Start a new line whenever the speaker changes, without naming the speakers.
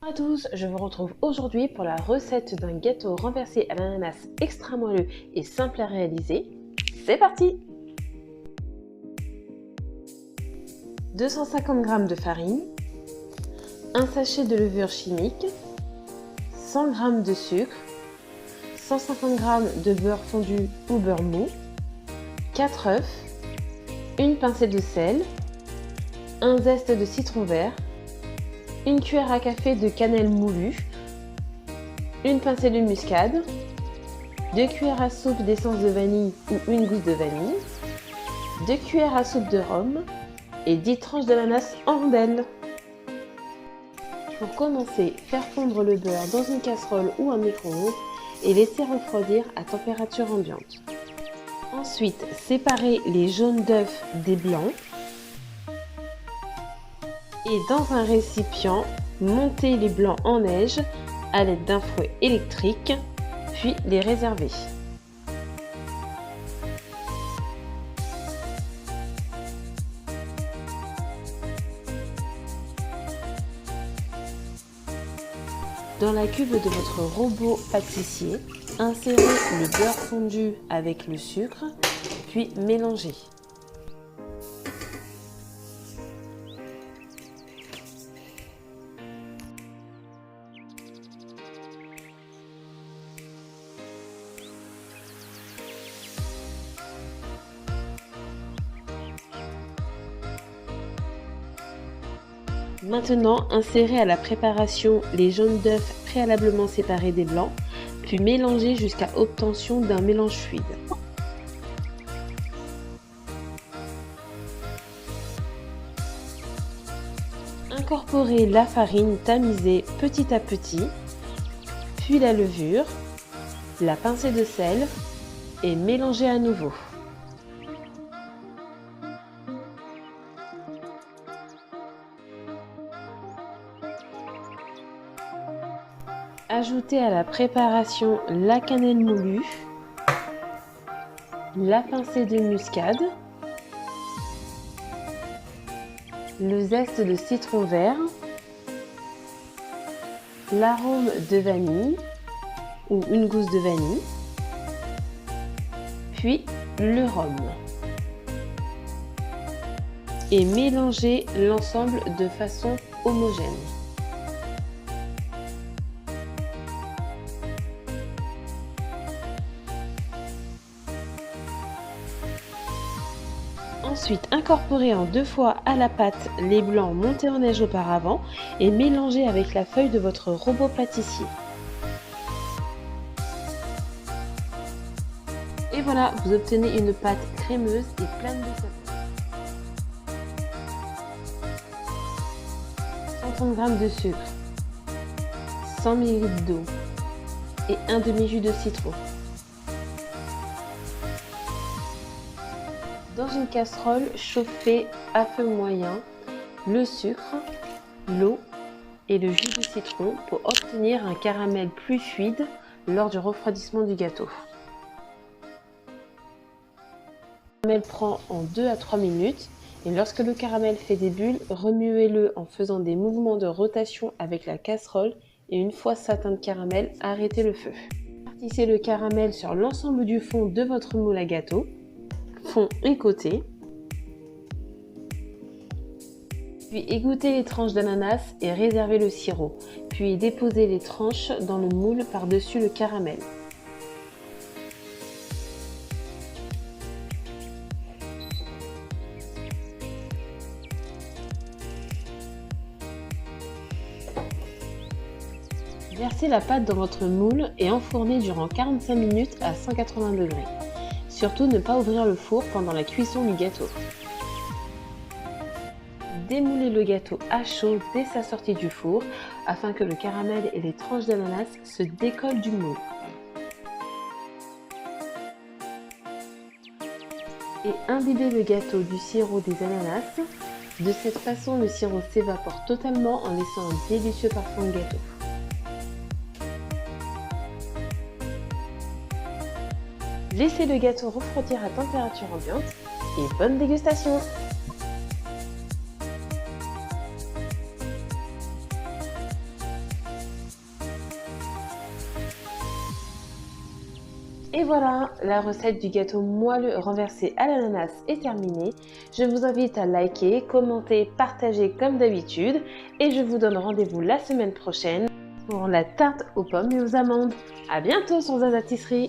Bonjour à tous, je vous retrouve aujourd'hui pour la recette d'un gâteau renversé à l'ananas extra moelleux et simple à réaliser. C'est parti! 250 g de farine, un sachet de levure chimique, 100 g de sucre, 150 g de beurre fondu ou beurre mou, 4 œufs, une pincée de sel, un zeste de citron vert, une cuillère à café de cannelle moulue, une pincée de muscade, 2 cuillères à soupe d'essence de vanille ou une gousse de vanille, 2 cuillères à soupe de rhum et 10 tranches d'ananas en rondelles. Pour commencer, faire fondre le beurre dans une casserole ou un micro-ondes et laisser refroidir à température ambiante. Ensuite, séparer les jaunes d'œufs des blancs. Et dans un récipient, monter les blancs en neige à l'aide d'un fouet électrique, puis les réserver. Dans la cuve de votre robot pâtissier, insérez le beurre fondu avec le sucre, puis mélangez. Maintenant, insérez à la préparation les jaunes d'œufs préalablement séparés des blancs, puis mélangez jusqu'à obtention d'un mélange fluide. Incorporez la farine tamisée petit à petit, puis la levure, la pincée de sel et mélangez à nouveau. Ajoutez à la préparation la cannelle moulue, la pincée de muscade, le zeste de citron vert, l'arôme de vanille ou une gousse de vanille, puis le rhum. Et mélangez l'ensemble de façon homogène. Ensuite, incorporez en 2 fois à la pâte les blancs montés en neige auparavant et mélangez avec la feuille de votre robot pâtissier. Et voilà, vous obtenez une pâte crémeuse et pleine de saveur. 130 g de sucre, 100 ml d'eau et un demi-jus de citron. Dans une casserole, chauffez à feu moyen le sucre, l'eau et le jus de citron pour obtenir un caramel plus fluide lors du refroidissement du gâteau. Le caramel prend en 2 à 3 minutes et lorsque le caramel fait des bulles, remuez-le en faisant des mouvements de rotation avec la casserole et une fois atteint de caramel, arrêtez le feu. Répartissez le caramel sur l'ensemble du fond de votre moule à gâteau. Fond écoté, puis égouttez les tranches d'ananas et réservez le sirop, puis déposez les tranches dans le moule par-dessus le caramel. Versez la pâte dans votre moule et enfournez durant 45 minutes à 180 degrés. Surtout ne pas ouvrir le four pendant la cuisson du gâteau. Démoulez le gâteau à chaud dès sa sortie du four afin que le caramel et les tranches d'ananas se décollent du moule. Et imbibez le gâteau du sirop des ananas. De cette façon, le sirop s'évapore totalement en laissant un délicieux parfum de gâteau. Laissez le gâteau refroidir à température ambiante et bonne dégustation! Et voilà, la recette du gâteau moelleux renversé à l'ananas est terminée. Je vous invite à liker, commenter, partager comme d'habitude et je vous donne rendez-vous la semaine prochaine pour la tarte aux pommes et aux amandes. À bientôt sur Zaza Tisserie.